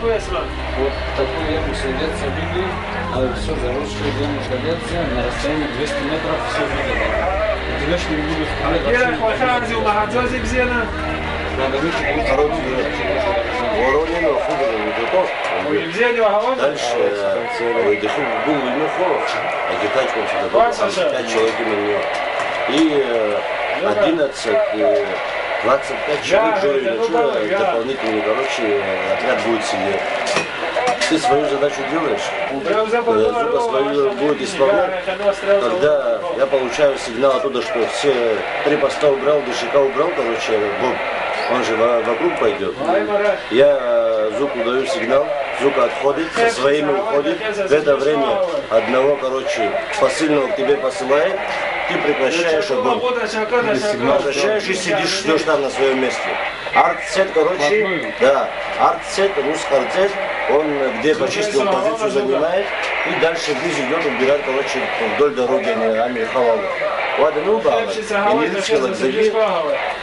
Вот такую яму следят забили, а все заросшую яму следят на расстоянии 200 метров все видно. Идешь не буду стрелять. Надо выйти, будет хороший. Воронину, дальше дышу был видно холод, а китайцы вообще 5 человек именно. И 25 человек жили, дополнительный, короче, отряд будет сидеть. Ты свою задачу делаешь, Зука свою будет исполнять. Когда я получаю сигнал оттуда, что все 3 поста убрал, дышика убрал, короче, Боб, он же вокруг пойдет. Я Зуку даю сигнал, Зука отходит, со своими уходит. В это время одного, короче, посыльного к тебе посылает. Ты прекращаешь огонь. Прекращаешь и сидишь, ждешь там на своем месте. Арт-сет, короче, да, арт-сет, рус-арт-сет, он где почистил позицию занимает, и дальше ближе идет, убирает, короче, вдоль дороги Ами Хавалу. Ладно,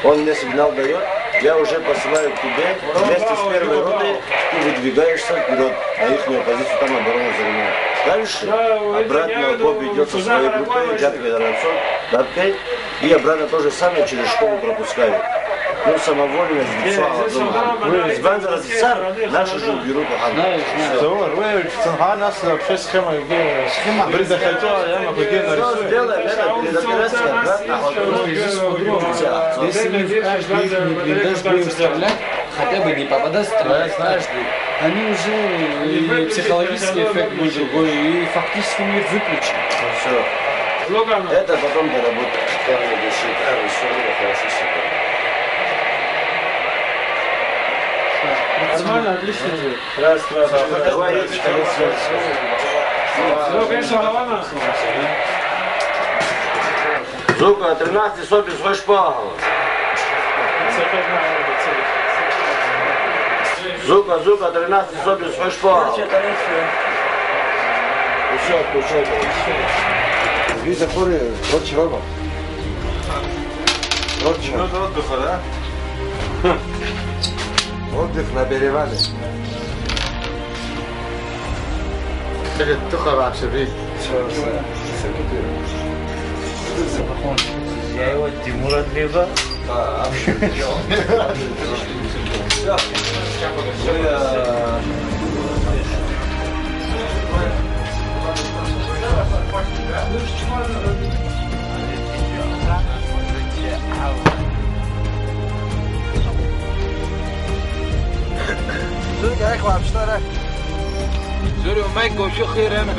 он мне сигнал дает, я уже посылаю к тебе, вместе с первой ротой ты выдвигаешься вперед, а их позицию там оборону занимает. Дальше обратно Боб идет со своей группой, Джатвей Ранцов, Дабкой, и обратно то же самое через школу пропускают. Ну, самовольно, с Банзара Цар, наши же уберут. Если мы в каждый блиндаж будем стрелять, хотя бы не попадать, стрелять каждый, они уже и психологический эффект будет другой, и фактически мир выключен. Все. Это потом доработать. Нормально, отлично. Раз, два, давай. Зука, 13 собі свой шпагал. Зука, 13 собі свой шпагал. Пушай. Виза кури, ротче роба. Ротче. Минута отдыха, да? Отдых на перевале. Туха вообще, блин. Я его Тимур отрезал. Zurück, ich war am Steuer. Zurück, mein Gott, schon hier rein,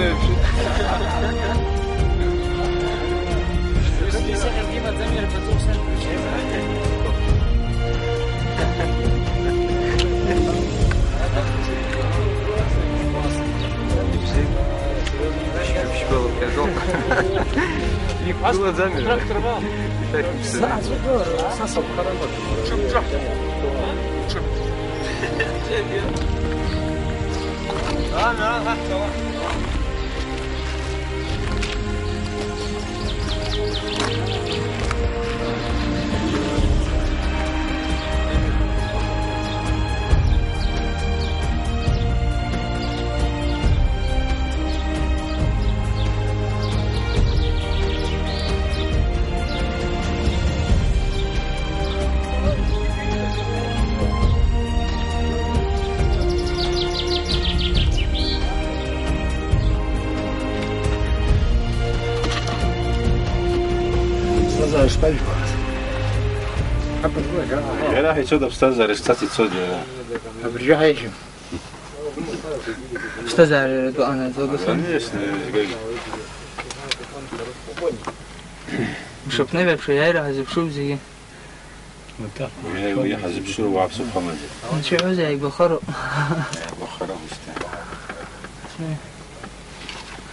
было замер. Трактор вам. Сасал хоронок. Era hecho de obstáculos, está hecho de. Обрежающим. Что за дуана? Конечно, Чтоб наверх, что я разы шуб зиги. я его ехал за пшуру в Апсу Хамаде. Ничего за их бахару. Бахара густо.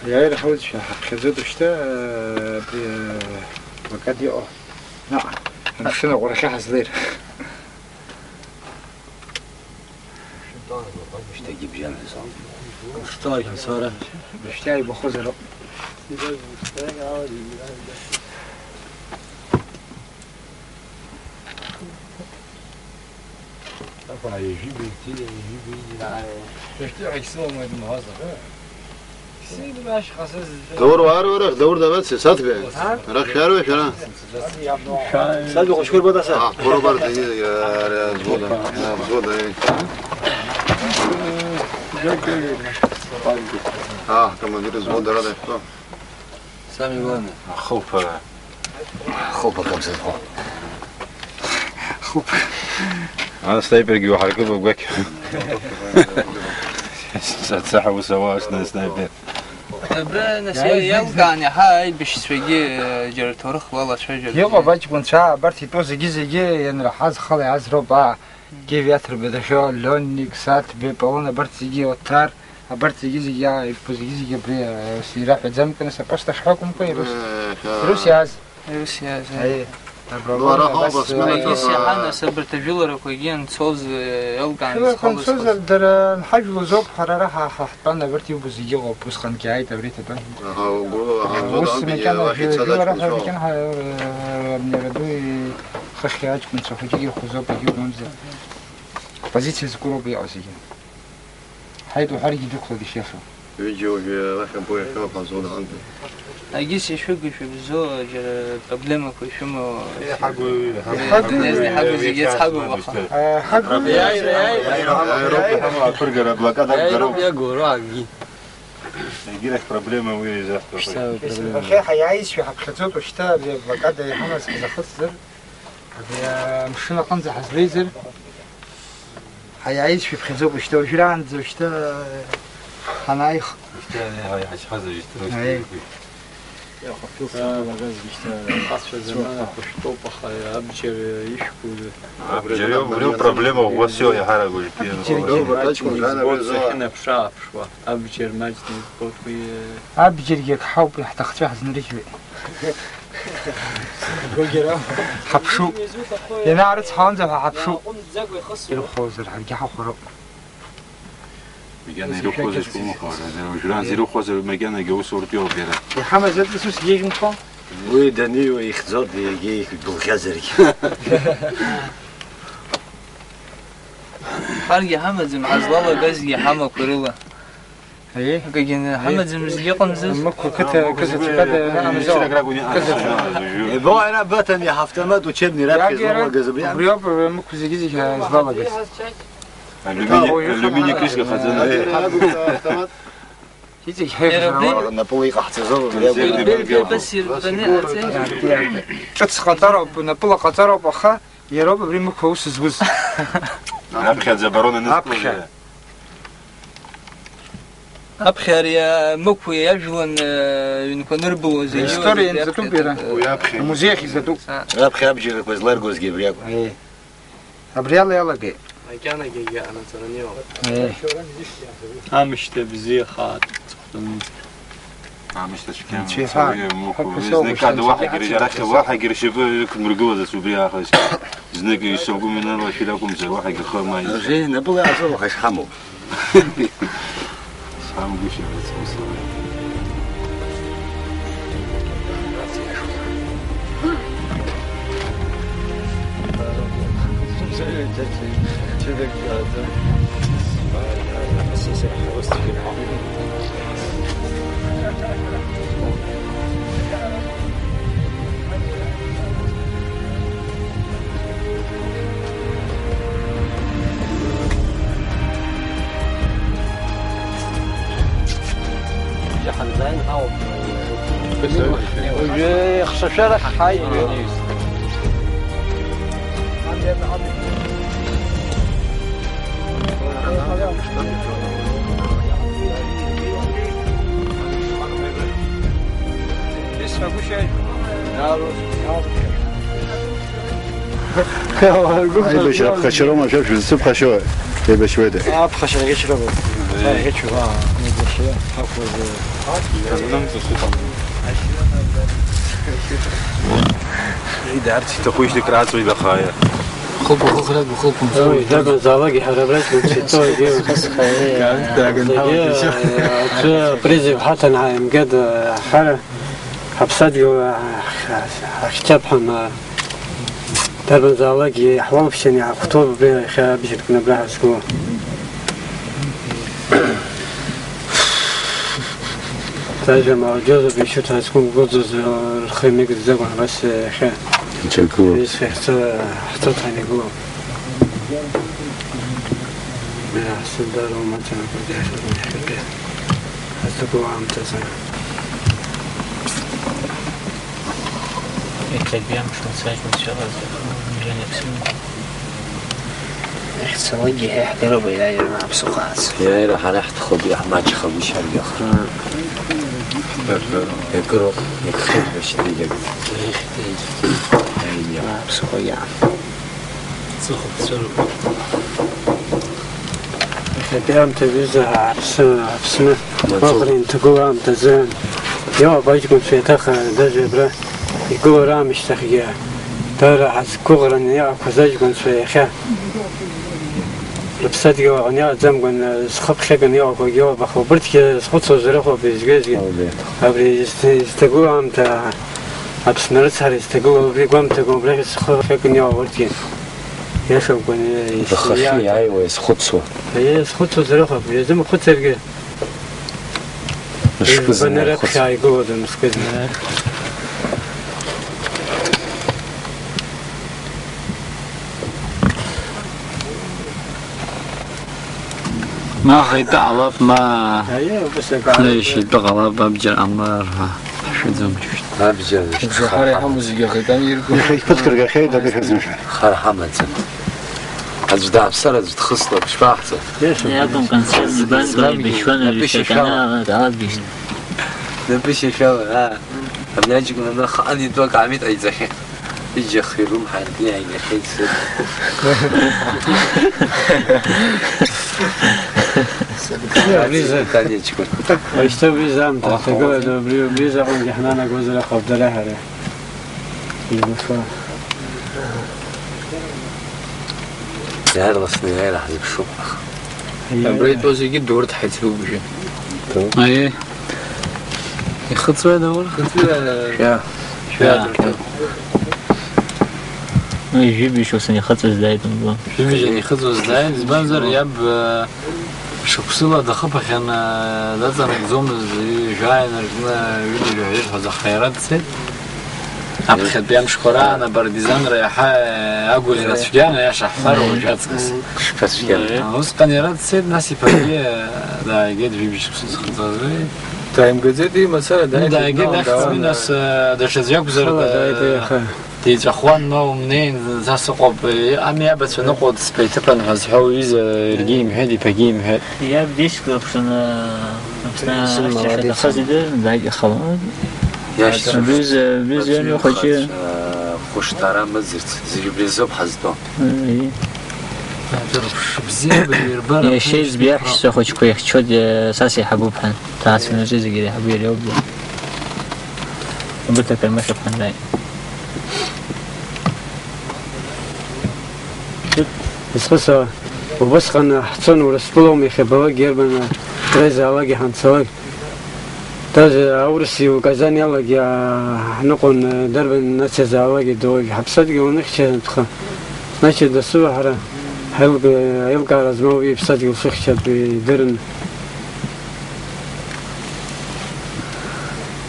Я и حاولت خذيت شتا وقد يقع نعم نفسنا ورشة حصدير مش تجيب جنب صار. اشتاي صار اشتاي بخزر دور وارو دور دبت سات به رخ شهر به شهر سات به خوشگل بود اصلا برو بر دیگه زود كمان دير زود هذا سامي وانا خوب كم سنة خوب انا سنايبر جوا حركه بوك ساعه وسواش سنايبر برا نسي يلقاني هاي باش سويجي جرى تورخ والله شجر يلا باش كنت شا برتي تو زيجي يعني راح از خلي از ربع كيف يتر بدا شو لونك سات بيبونا برتي جي وتار برتي جي يا بوزيجي جي بري سيرا فزم كنا سباش تحكم كوي روسيا اي دوره بس انا سبرت جولر كويين صوز يلقاني خلص در نحجو زوب حراره حطنا برتي بوزيجي وبوس خان كاي تبريت تبان بص مكان جولر مكان بنردوي خشياج كنت سوف تجي خزوب يجيب منزل позиции скоро بيعوزي حيدو حرج دكتور دي شافه فيديو واحد بوي كان فازون عندي اجيس يشوق في الزوج проблема كويشمو حقو زي حقو حقو يا فرقة بلاكات جروب يا جوراجي يجي لك بروبليم ويزا اخي حيعيش في حقيقته وشتا بلاكات يا حماس اذا خسر مشينا قنزة حزريزر حيعيش في خزوب وشتا وشلا عند وشتا حنايخ هاي حاجه اي يا خفيف غاز بيشتا خاصة زمان خشطوب خا ابجر يشكو ابجر بروبليم هو سيو يا حرا قلت احنا بشاف شو ابجر ماجد بوتوي ابجر يك حوب يحتخ حزن رجلي حبشو ينعرض حانزة حبشو يخوزر حرجع خراب مجانا يروح خوزر شكون خارج وجران يروح خوزر مجانا جو صورتي وبيرا يا حما زاد سوس يجي مخا ويدني ويخزود يجي بالخزري حرجة حمد مع زلالة قزي حما كوريلا ايه كجن حمد زمزيقن زز مكو كذا انا زال بو انا باتن يا حفتمد وتشبني رابك زلمه قزبيان بريوب مكو زي زلالة قز الوميني كريسك خزانه يجي حيف نابولي قحت زور بس البنات تس خطر نابولا خطر بخا يا رب بري مكو سزوز ابخي زبرون الناس أبخر يا مكوي يجون ينكون ربو زي ستوري انت تبيرا موزيخي زتو ابخي ابجي كويس لارغوز جيبرياكو ايه ابريال يلا جي كان جي انا ترنيو ايه امش تبزي خاط مش تشكي كان واحد يرجع واحد يشوف مرقوزه سوبيا خلاص زنك يسوقوا من الله شيلاكم زي واحد يخو ما زين نبغى اعرف ايش حمو سام قش حنزين او يخشى شرح حي اي بشرب خشرو ما شافش السب خشوه كيف شويه ده خشرة يشربوا هيك شو إذا عرفتي تخويش لك راسه إذا خايا خلق وخلق ده زواج حربلات وتشتوي دي بس خير بريزي حتى مقد حر حبسات جو كتاب حما دربن زالاقي حوام فشني خطوب بين خيار بشركنا بلا سكوا تاجر مع جوز بيشوت هتكون جوز الخيمة قد زمان بس خير Чекую. بس خير حطت هني جوا من أحسن دار وما تنقل جاهز من حكي هتكون عم تزن يتلقى مش مساج من شغل مليون يكسمون سوي يحضروا بلا يرمى بسقاط يا راح ناخذ خبي أحمد خبيش هل يخرج. يقرأ يخرج باش تيجي. ما بسقيا سخط سرب بيام تبيزها عبسنا آخرين تقول عم تزن يا باجكم في تخ دجبرة يقول رام يشتخيا ترى حس كورن يا كزاجكم في خا لبسات يا غنيا زمكن سخب خيكن يا كوجا بخبرت كي سخط زرخو بيزجزي أبري استقول عم تا عبسنا رسالة استقول بيقوم تقول بلاك سخب خيكن يا ورتين يا شو كن تخفي أيوة يسخطسوا. هي سخط زرخو بيزم خط سرقة مش كذا. بنرق شاي جود مسكين ما خيط علف ما هي بس ليش يدغلا بابجر أمر شو زمش ما بجد. زحري حمزة خيطان يركو فكر خير ده بيخزن خير حمد. أجدع بسرعة تخصله مش فاحته. ياكم كان زبان بيشوان اللي شكلنا تعال بيش نبيش شو أبني أجيكم أنا خاني دوك عميد أي زخي يجي خيرهم حالتي يعني خيس بليزة ثانية تكون ويشتو بليزة أم تقول بليزة قوم جحنانا جوز لك قبض لها له المفا يا هذا الصني غير حزب الشوق. بريد وزي جد دورت حيتلو بشي أيه يخط سوى دور يا يجيب يشوف سني خطر زايد نقول يعني خطوة زدان زبان زر ياب شو بصيلة دخبة كان لازم نزوم جاي نرجع يقول يعيش هذا خيرات سد عم خد بيام شكرا أنا برديزان ريحة أقول إن أشجعنا يا شحفر وجات قص شفت كده. وس قنيرات سد ناسي فريق دا يجد في بيش خصوص خطوة زي تايم جديدي مثلا دا يجد أخذ من ناس دش زيك بزر تيجي أخوان ما ومنين زاسقوب أمي أبد نقود سبيتبان هزحو يز الجيم هذي بجيم هذا يا بديش كلبشنا مثلا خزيدة دايق خلاص ياش بيز يعني خوشي خوش ترى مزرت زي بليزوب حزتو. يا شيء زبيح شو خوش كويك شود ساسي حبوب حن تاس من الجزء كده حبيب اليوم قلت لك المشي حن داي بس خصها وبس خنا حصن ورسبلهم يخبوا جيربنا رزا واجي حنسوي تاج أورسي وكازان يلا جا نقول درب الناس زواجي دوي حبسات جو نخشى نتخ نشى الصبح را يلقى رزموي بسات جو سخشى بدرن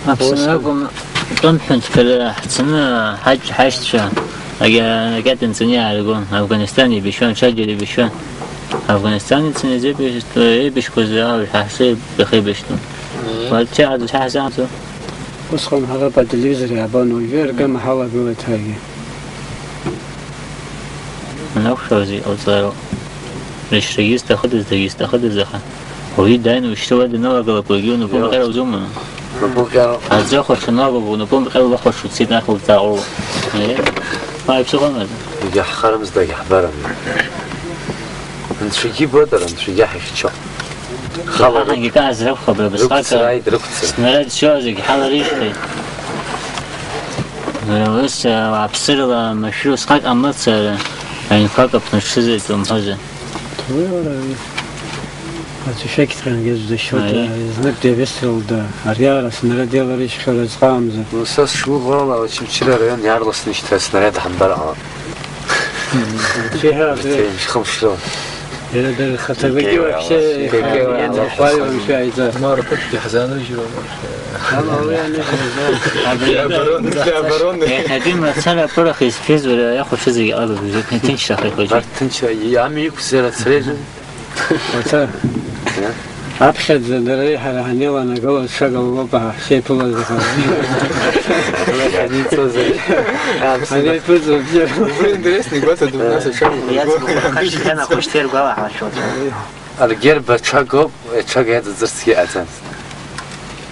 أبسناكم كم حنت كلا حسنا حاج شان أجا قاعد نسني على جون أفغانستاني بيشون شجري بيشون أفغانستاني تسني زي بيش كوزا وحاسب بخير بيشتون والتعد الحاسة بس خم هذا بعد التلفزيون يابانو يفير كم حالة قوة هاي أنا أخشى أو صاروا ليش رئيس تاخد الزخم وهي داين واشتوى دينار قبل بلجون وبوم غير وزوم أزخو شنو ونبوم غير وخش وتصير ناخذ تاعو ما يبصقون هذا يجي خرمز ده يحبرم. أنت شو جيب بدر أنت شو جاي شو خبر أنا كذا أزرق خبر بس خاطر نرد شو زي حال ريشتي بس وعبصير مشروع سقط أمت يعني فقط نشزت ومحزن شيء كتير نجز الشوط زنك ديفيستل ده أريال سنرد يلا ريش خلاص قامزة وساس شو غلا وشيم شرا ريان يارلس نشتى سنرد حنبر فيها مش خمسة ده خطبتي вообще я запалил еще это ما ربطت في حزانه شو هذه مسألة برخص فيز ولا ياخذ فيزيك أبدا بجد تنشي أخي كوجي تنشا يا عمي كسرت سريجة أبشر زدري حلا هنيلا نقول شغل وبا شيء طول زخم هني فوزو بير интересный год это у нас еще я хочу я на куштер гала хорошо الجير بتشاقب تشاق هذا زرسي أساس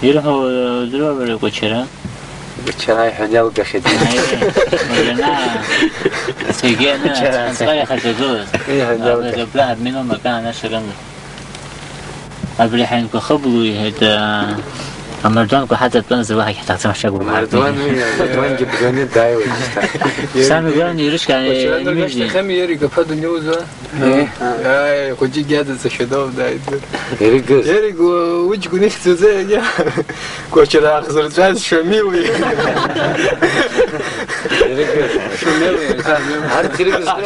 يروحوا دلوا ولا كوتشرا بتشاي حنيل بخدي ولا سيجينا صغير خشجوز هذا بلاد منهم مكان نشرنا قبل حين كخبلوا هذا أمردوان حتى بلان زواج حتى تسمع شغل أمردوان جبراني دايو سامي قال يرش كان يمشي خم يري كفاد النيوز اي كوجي قاعد تشدو دايد يري وجه كنيش زي يا كوشرا خسر جاز شميوي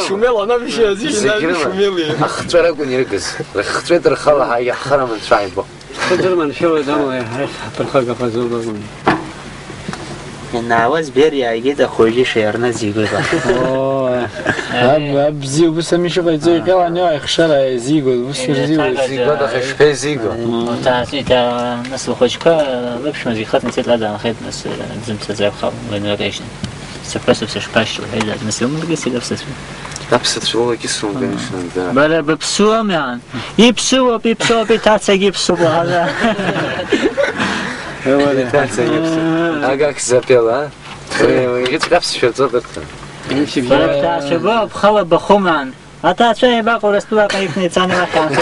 شميل انا مش زي شميل أخطر أقول يرقص أخطر ترخلها هي خرا من صاحبه خدر من شو دام يا بالخلق فزوبة نعوز بيريا يجد خوجي شيرنا زيغل اب زيغ بس مش غير قال انا يخشى زيغل بس زيغل ده خش زيغل تا ناس خوشكا بش مزي خاطر نسيت هذا خيط ناس زمت زي خاب رينوفيشن سباس سباش هذا ناس يوم بقيس نفسه لابسة شو كيسون بينشون بلا ببسوا مان يبسوا بتاعت يبسوا هذا هو اللي تاعت يبسوا أجاك زبيلا يجيت لابس شو تقدر يمشي بتاع شباب خلا بخومان أتا شيء باقي رسلا كيف نتساني ما كان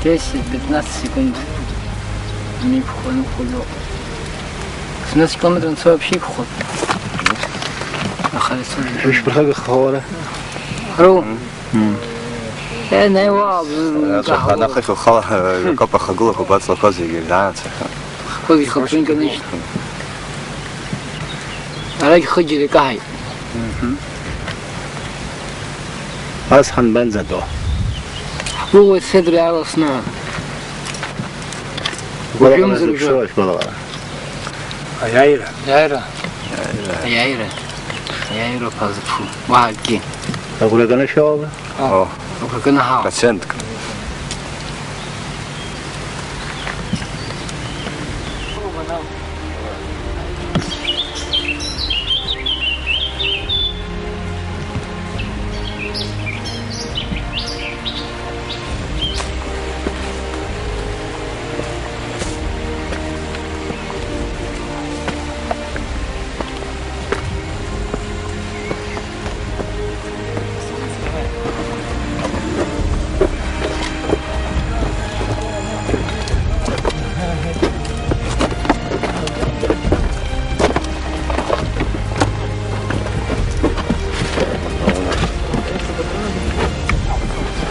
Десять, 15 секунд. Не вход, ну хуёво. 17 километров это вообще вход. مش بالحاجة خورة Ру. Не вау. أنا خايف الخلا كابا خجولة كوبات لقازي جدعان. خذي خبرين كنيش. عليك خجلي كاي. أصحن بنزدو. هو الصدر على صناعة. وجمزر شوي والله. عيايرة عيايرة فازفو. واحد كي. أقول لك أنا شو؟ أقول لك أنا هاو. كسنتك.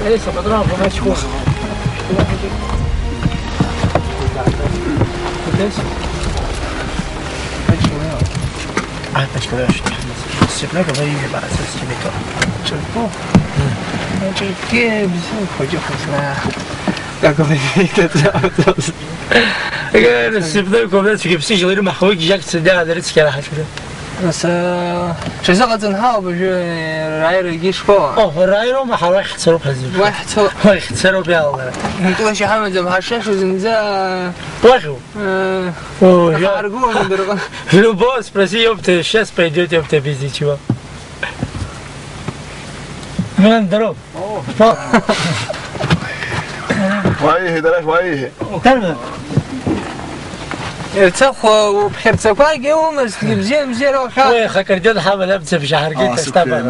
لسه بضرب ما تشوف مشكلة السبلاك غير يجي بعد أساس كميته شوفوا كيف خجوا خسرة لكن غير السبلاك ولا تجيب سيج غير محوج جاك تدعى درت كلا حشرة بس شو زغت نهاو بجو راير يجيش فوق رايرو ما حرام يخسروا بهالزوج واحد يخسروا بها والله انتوا شي حمد زم هالشاش وزنزا واخو حرقوا من درغ لو بوس برسي يوبت الشاس بيدوت يوبت بيزي شو من دروب وايه دراش وايه تمام تاخو بخير تاكاي ومس مزيان مزيان وخا وي خكر جد حامل ابتسم في شهر قلت استبع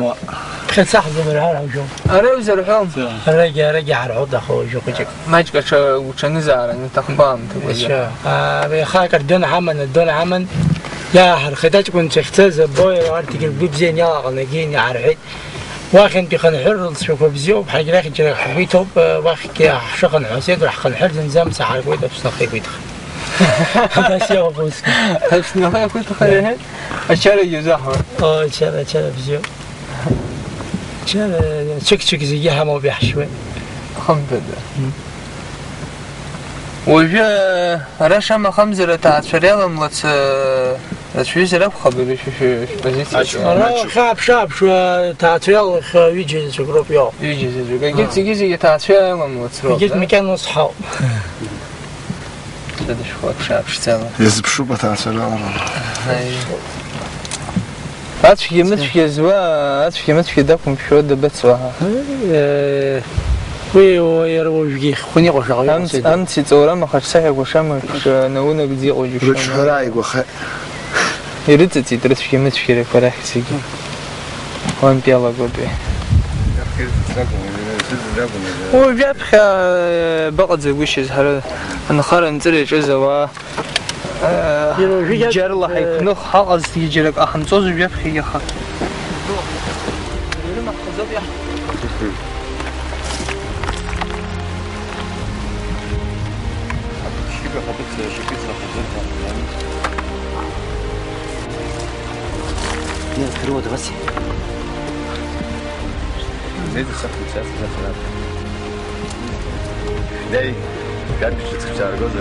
بخير صح زمر هذا وجو اروز الحوم رجع على العود اخو جو كجك ما جكش وشنزار انت خبام تقول خاكر دون عمن يا حرختك كنت اختز بوي وارتك بزين يا غنجين عرعي واخن بخن حر شوف بزيو بحاجه لكن جرى حبيته واخ كي شغل حسين راح خن حر زنزام ساعه كويده بس نخيك ويدخل هذا شيء ابوس بس نخيك كنت خليه اشاري يزحمه اشاري بزيو اشاري تشك زيها ما بيحشوي الحمد لله وجا رشم خمزة تاع فريالة ملت شو زرب خبري شو بزيت خاب شاب شو تاع فريالة يجي جروب يو يجي جيت تاع فريالة ملت جيت مكان نصحاب هذا شو شاب شتاله يزب شو بتاع فريالة هاتش في زوا هاتش في داكم شو دبت سواها وي ويروج خوني قشاق أنت تورا ما خرجت وشام نونا بدي أوجش رش هراي وخ يريد تدرس في متفكير فرح سيجي هون بيلا قبي وجاب خا بقى زي وش هذا أنا خارن تري جزوا جار الله يكون خاص يجي لك أخن توز جاب خي خا Нет, крыло, давайте. Neydi saklı zaten. Ney? Gelmiş çıkacak gözü.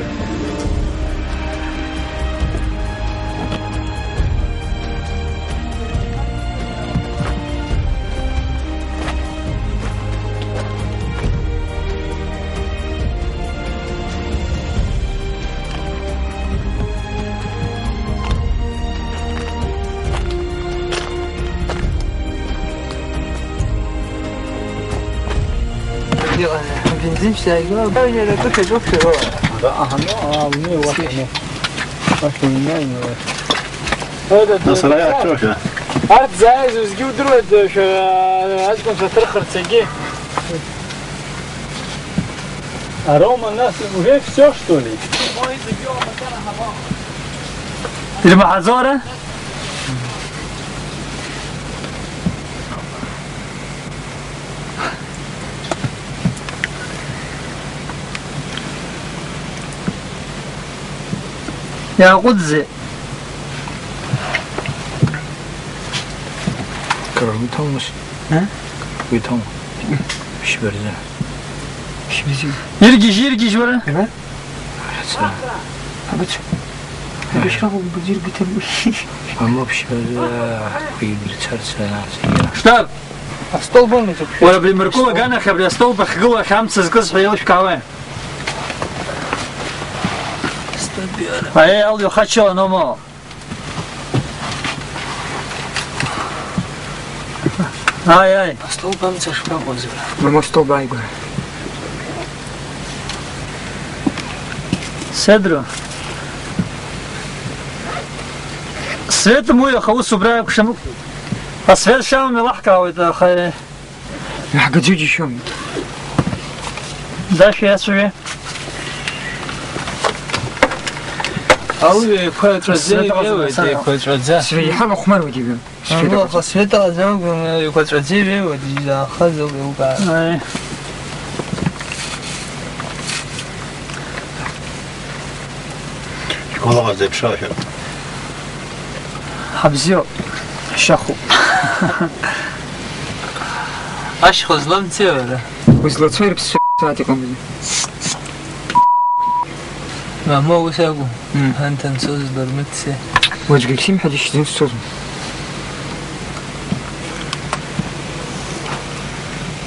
بنزين شايقة باين أنا كنت أشوف شو أنا مني واحد هذا نصر يا شوشة عارف زايز وزجيو دروت شو عايزكم تترخر تسجيه Рома нас уже все что ли? المحظورة يا قدزي كرم تومش ها ويتوم مش برزة مش بيجي يرجع ورا ايوه حسنا هبط بيشربوا بدير بتم ما بش برزة شتاب استول بون ولا بالمركوبة كان خبر استول بخجوة خمسة قص حيوش كعوان هاي أولي خدشوا نوما هاي استول بمسة شباب وزبرة ما استول بايقون سدرو سويت مويا خوص برايك شمو أسفل شام ملحقة وإذا خير لحقة جوجي شوم ده شيء أسوي أولي كويت رزي كويت رزي سوي حما خمر وجيبهم أنا خاصية رزي كويت رزي ودي خذوا بيوقع والله زي بشاشة حبزيو شخو اش خزلم تيولا وزلتصوير بس ساعتكم ما مو وساقو انت نسوز درمتسي وجهك شي محد يشتري الصوت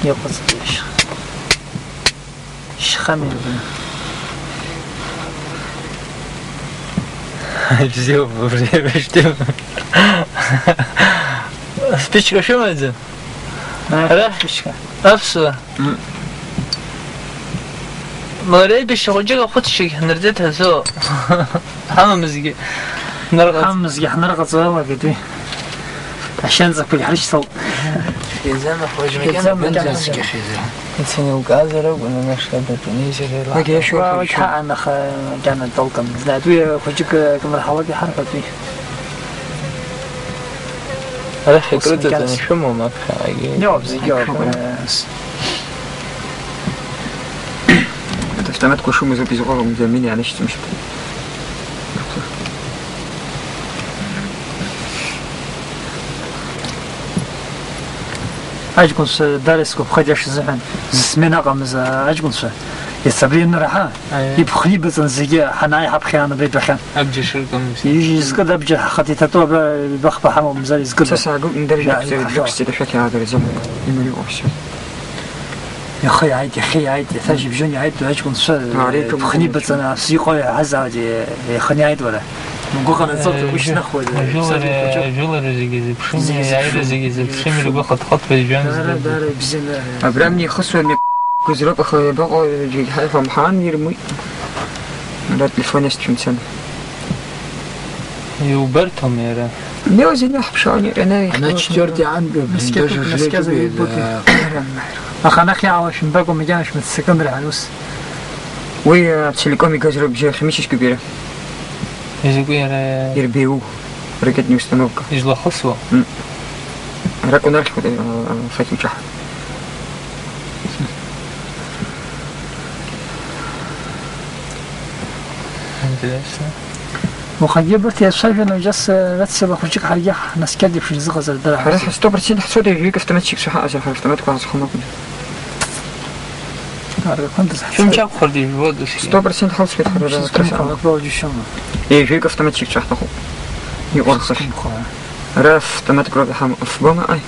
يا قصدي خمير Все, время что? Спичка что это? спичка. Апсу. مرة بيش خرجة خد شيء نردتها سو. حمزجي. نرقص. حمزجي نرقص والله كده. عشان زكوا يحرش صوت. زمان خرج مكان بنزل كشيء. إنسان وقازر وأنا نشتغل بتونيزي لا. لكن شو وجهها أنا كان الطلقة زادوية خرجك كم الحلقة حركة فيه. هذا فكرته أنا شو ما بحاجة. جواب زي جواب. تفتمت كل شو مزوج بيزوقه مزمين يعني إيش تمشي. أجكنس دارس كبخدش زمان زمنا قمز أجكنس يسبرين راحة يبخني بس نزيجة حناي حبخيان بيت بخيان أبجي شو قمز يجي زكدا أبجي خطي تطوع بخبح حمو مزاري زكدا سأقول ندرجة في الدكس تدفك هذا الزمن يملي أوفش يا خي عيد ثاجي بجوني عيد أجكنس بخني بس أنا سيقوي عزة خني عيد ولا نقول أنا صوت وش نخوض جولر زيجي زي بشمي اللي باخد خط في الجامعة دار بزين أبرامني خصوصا إني كزرق أخوي بقى جي حيفا محان يرمي لا تلفون يستشم سنة يوبرتهم يا را ميوزين يحب شاني أنا تشترتي عنده مسكازة أخانا خي عواش نبقى مجانش متسكمر عنوس ويا تسلكومي كزرق بجي خميشش كبيرة يربيو ركت نيوستنوكا يجلا خصوة راكو نرخ فاتو جح وخجبت يا شايف انه جس بس بخرجك حاجه ناس كدي في الزغه زي الدرع خلاص استوبر سين حسود يجيك افتمتشيك صح اجل افتمتك واحد خمك شو مشاك خردي بود استوبر سين حوس في خرج يجيك افتمتشيك صح تخو يقرص راف تمتك روح حم افبما اي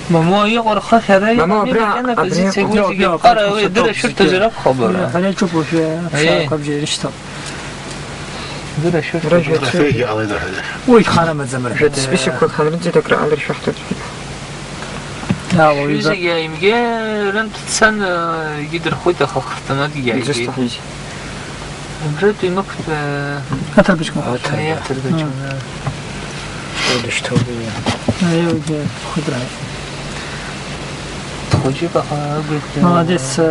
ماما يقرص هذا ماما انا بزيد سيقول قرا يدير شرطه زرق خبر خلينا نشوفوا في قبل رشته دير شرطه فيجي على ده وي خانه ما زمر سبيش كل خانه انت تقرا على شحته لا ويزا يمجي رنت تسن يقدر خويته خختنا دي يعني يستحيج بريت مكت هاتر بشكم هاتر بشكم ودش توبي ايوه خضره خوجي بقى قلت ما ديس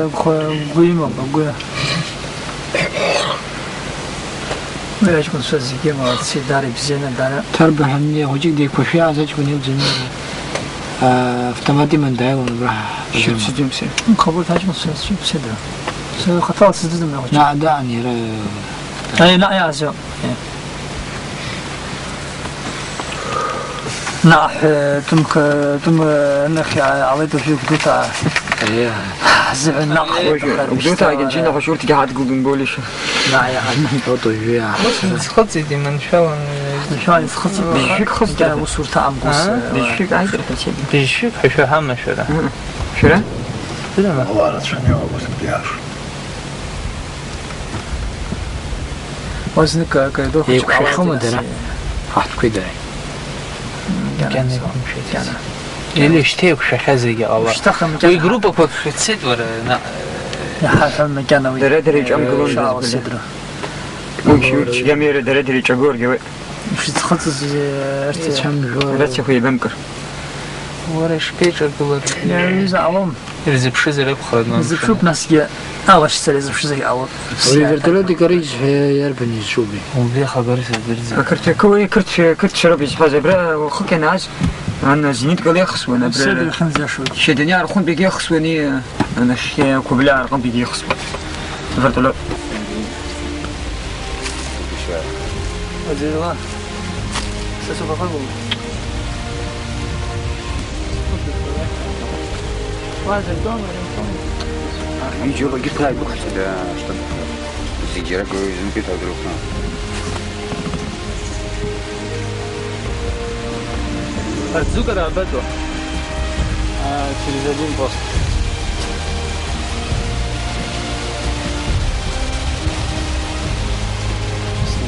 قويمه بقول ولا شكون سوزي كيما تسي داري بزينه دار تربح مني وجيك ديك وفي عزاج كون يوزني افتمادي من دايون راح شو سجمسي قبول تاج مصر شو بسدا سو خطا سدد من وجه لا دعني اي لا يا زو ناح تم نخي عويته في قطعه ايه زعل ناح وجوتها جنجينا خشورتي قاعد تقول بنقولش لا يا عم توتو جيا خصي دي من شلون خصي بيشيك خص ده وصورة عمقوس بيشيك عايز تحسين بيشيك حشو هم شرا شرا؟ لا ما والله لا تشني هو بس بيعرف وزنك كيدو يكشف خم درا حط كده كان يكون شيء يعني اللي اشتيك شخازي الله ويجروبك وتسد ولا لا حتى مكانه دري جام قولون وش جميل دري جابور جوا مش تخصص ارتشام جوا ارتش خوي بنكر ورش بيجر قبل يعني زعلهم يرزب شو زي بخرج ما يرزب شو بناسية أول شيء يرزب شو زي أول وليفرتلو دي كريج يربني شو بي وبي خبري سبرز كرت كوي كرت شربي حاجة برا وخك ناس أنا زينت قال يخص وأنا برا خمسة شو شدني أرخون بيجي يخص وني أنا شيء كوبلا أرخون بيجي يخص ليفرتلو وزير الله سأسوق أخذهم وهذا الدوم يجي يلا قلت هاي بخش ده اشتغل زيجي ركو يزنبي تدركنا الزوجة ده بدو تلفزيون بوست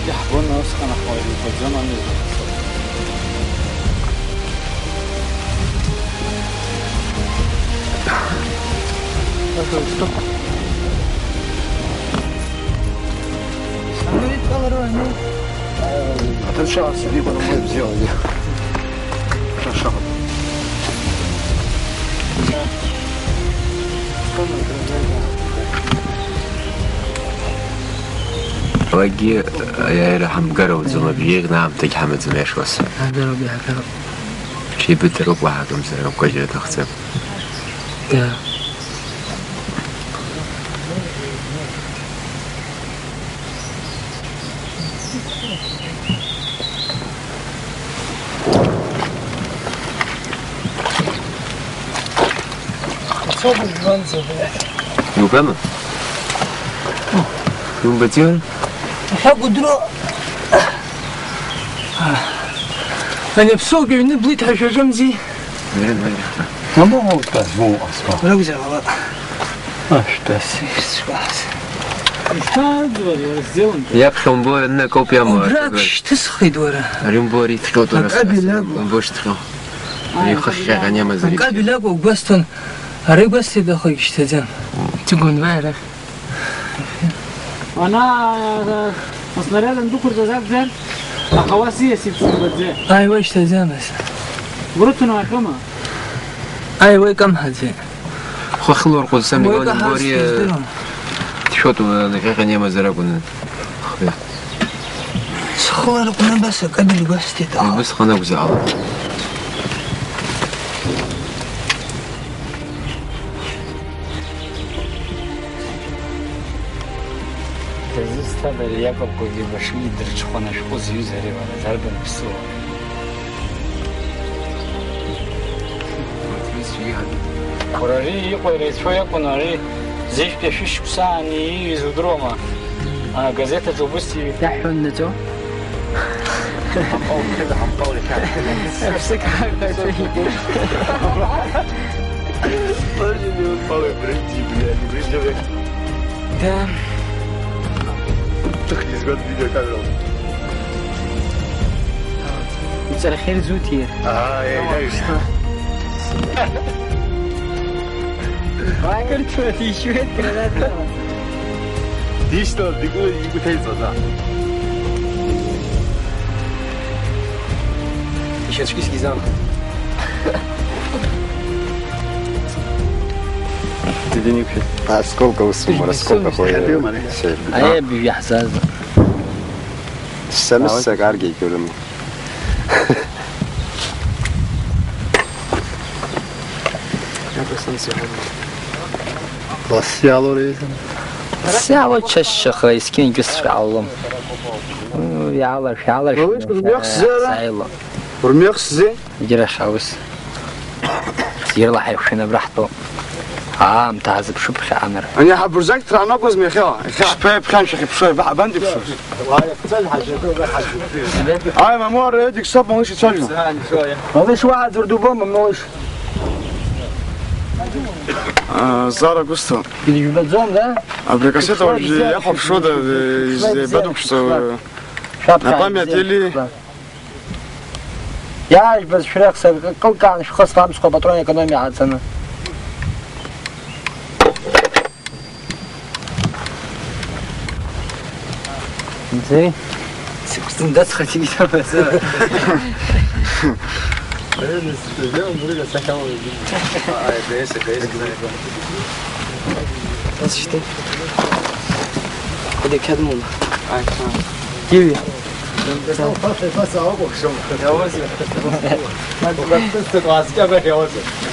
يحبون نسخة نحو التلفزيون ونزل هتنشعر سليم ولا ما بزيادة دي شهر واجي يا رحم قرو زما بيغ نعم تج حمد زماش وس هذا ربي هكذا شي بتروق واحد مسرق كوجه تخسب ده يو فما يوم بتيون حق درو أنا بسوق من بليت حشو جمزي وين ما هو تاسمو أصلا ولا وزع والله ايش تاسيس بس يبخون بور إنه كوبيا مور براكش تسخي دورة اليوم بوري تخوت ولا بوش تخو يخش غنيا مزري قبل لا وقستن هري قستي دخل يشتزن تقول بعرف أنا مصنري هذا ندخل جزاك زين أخواسي سيبسون بدزين أيوة يشتزن بس بروتنا كم أيوة كم هذي خو خلور قول سامي قول بوري تشوتو غنيا مزري قلنا سخور قلنا بس قبل قستي تعال بس خنا وزعل هذا ياكل كوزي بشوي درج خنا شو زيو زري ولا زربن بسوا وراري يقول شوية كناري زيش بيشوش بساني يزودروما أنا جازيتا جوبستي تحون نجو أو كده عم طولي كان نفسك حاجة طولي طولي بريدي بلاد دام تخليز قد فيديو كاميرا مساء الخير زوتي يا ما كنت في شوية كلام ديش تقول يقول تيزا ده Еще очки скизан. Ты денег а сколько у суммы, сколько ходит? А я бью حساس Сэмс сагарги görüm. Basyalı oraya. ساعة تششخ يسكين قصر عالم يعلر يعلر سايلة ورميخ زي يجري خاوس يلا حيوشنا براحته متعذب شو بخامر أنا حاب رزقت ترى ناقص ميخا شباب خان شيخ بشوي بندي بشوي هاي ممر يدك صب ما وش تسجل ما فيش واحد وردوبه ممنوش زارا قصة اللي بتزوم ده أبليكاسيون ورجي ياخد شو ده بدوك شو نبامي تيلي ياش بس شريك سب كل كان شو خاص خمس باترون ايكونومي عاد سنة زين سكتن دس خشي بس بس işte. Bir de kedim oldu. Gibi.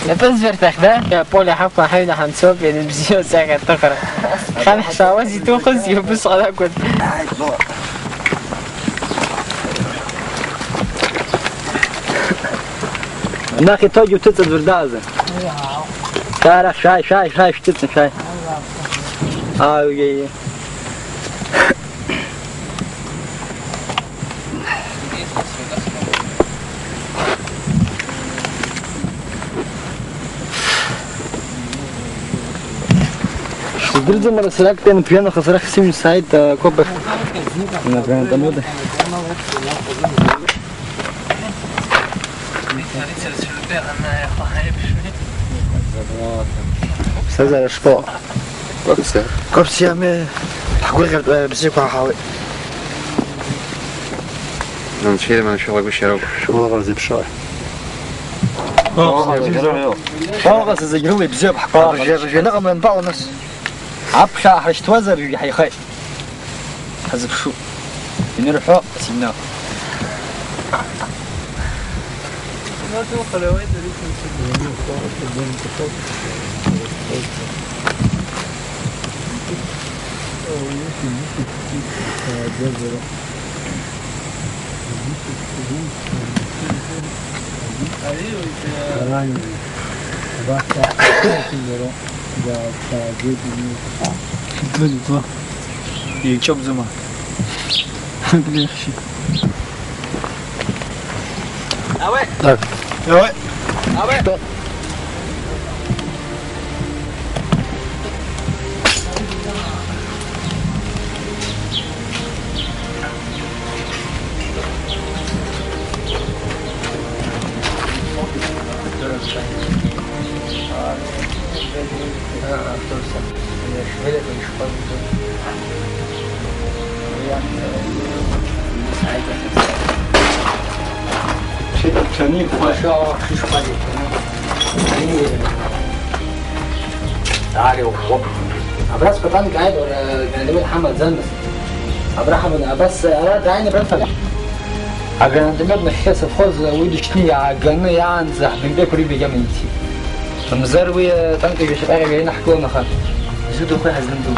نفس فرتخ ده يا بولي حفا حينا حنسوب يعني بزيو ساعة تقرأ خان حشاوزي توخز يبص على كل ناخي توجي وتتصل بردازة شارع شاي شتتنا شاي وجاي Gryzą ale selekty ten piano chasarach sim site kopek na tam lody. Cezar szpo. Kopcja my حقول بسيكو حاوي. نشيل من شغل بشرب. شغل غزي بشاي. غاز زجروي بزيب حقا. جنا من بعض الناس. عبشا حرش توزر يحيى خير حزب شو نروحوا سيبناه Два. И чоп зима. Блехші. Давай. Так. Давай. Давай. Они пошел шишпали. Они تعالوا أبراس قطان قاعد ولا جنبي محمد زنس أبراحم بس أنا دعيني برفع أجن دمر نحس فوز ويدشني عجن يعنزح من بيكوري بجميتي فمزروي تنقي بشباب جايين حكونا خان زودوا خوي حزندو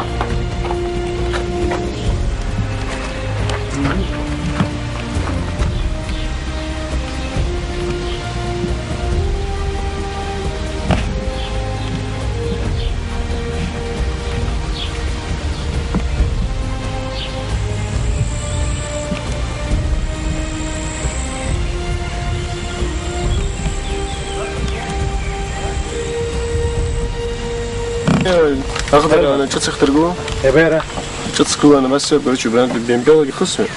أخضر أنا شو تخترقوه؟ يا بيرة شو تسكوا أنا بس برضو براند بيمبيلا يخصني.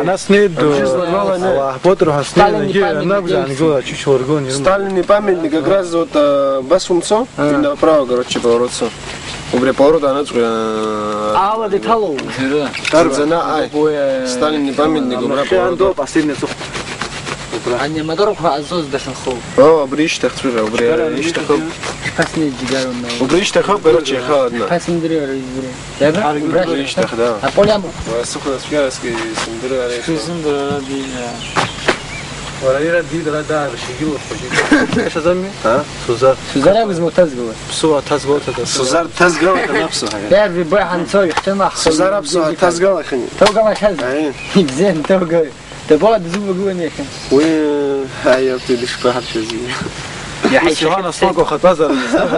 أنا سنيد وحبطر هسنيد أنا بجاني جوا شو شورجون Сталин не памятник как раз вот бас функцо и направо короче поворотцо. Убре поворота на Ала детало. Тарзана ай. Сталин не памятник убре поворота. أنا ما دروك عزوز دخل خو. بريش تختار بريش تخب. بس نيجيرون. وبريش تخب برضو خادنا. بس ندري ولا بريش تخدا. أقول يا أبو. وسخنا سفياس كي سندري عليه. شو سندري على ولا يرى دي دار شيء ايش اسمي ها سوزار أبز متزقوا بسوا تزقوا سوزار تزقوا نفسه حاجه لا بيبوي حنسوي احتمال سوزار ابسو تزقوا اخي توقع ما حز زين توقع تبغى تزوق جوا يا اخي وين هاي بتدش في حد شيء يا حي شو столько хатазар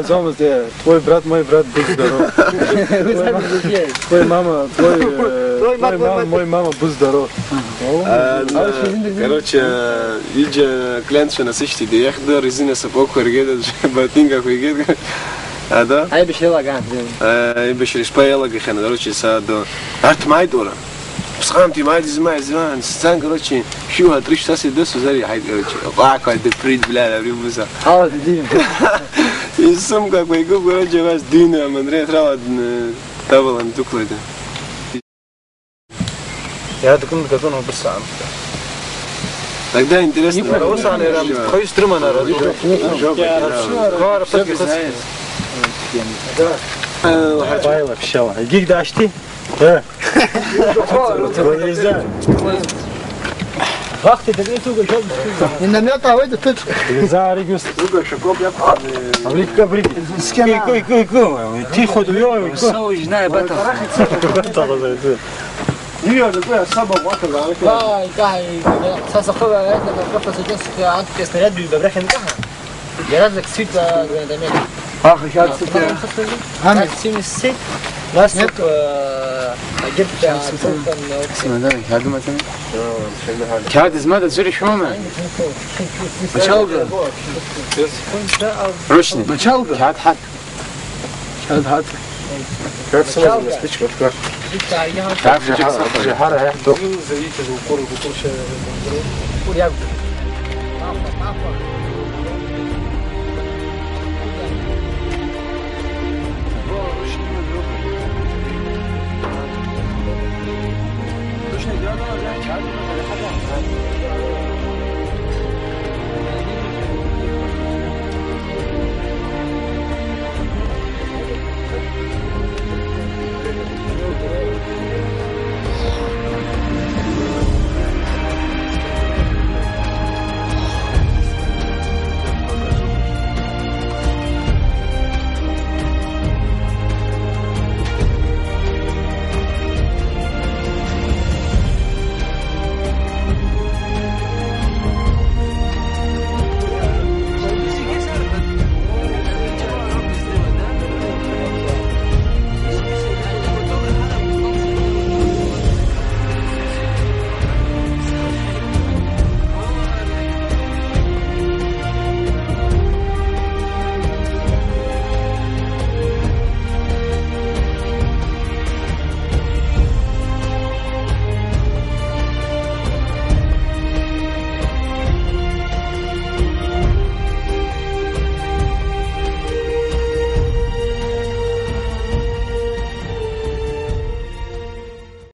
зомас де твой брат мой брат будь здоров твой мама мой мама будь здоров короче иже клиент на сишти де яхда резина сапог хергеда батинга хергеда да ай бишела ган ай бишел шпаела гехна короче садо арт майдора Схамти майди зимай стан короче شو هتريش تاسي ده سوزاري حاجه короче واقع ده بريد بلا بريموزا دي يسم как бы короче вас дина мандре трава тавалан тукледа я такой газон обсам тогда интересно какой струман родил квар пакет Байла пищала. Гиг дашти? Да. Вылезай. Вахты, ты где туго шел? Не намет, а вы тут. За регус. Туго шокоп я. Авлика брик. С кем? Кой. Тихо дуёй. Сау знаю бата. نيجي نقول السبب واحد على كده كاي ساسا خو عندنا كفه سجنس في عند كسرات ببرخن كها جرازك سيت دمك شاد سيت هم سيم السيت ناس جبت اسمه ده هذا مثلا كاد اسمه ده زوري شو ما مشالقة روشني مشالقة كاد حد كاد حد كاد سمع نسبيش كده تعرف جحارة هيحدو زي كده وكل شيء يا Точно, да,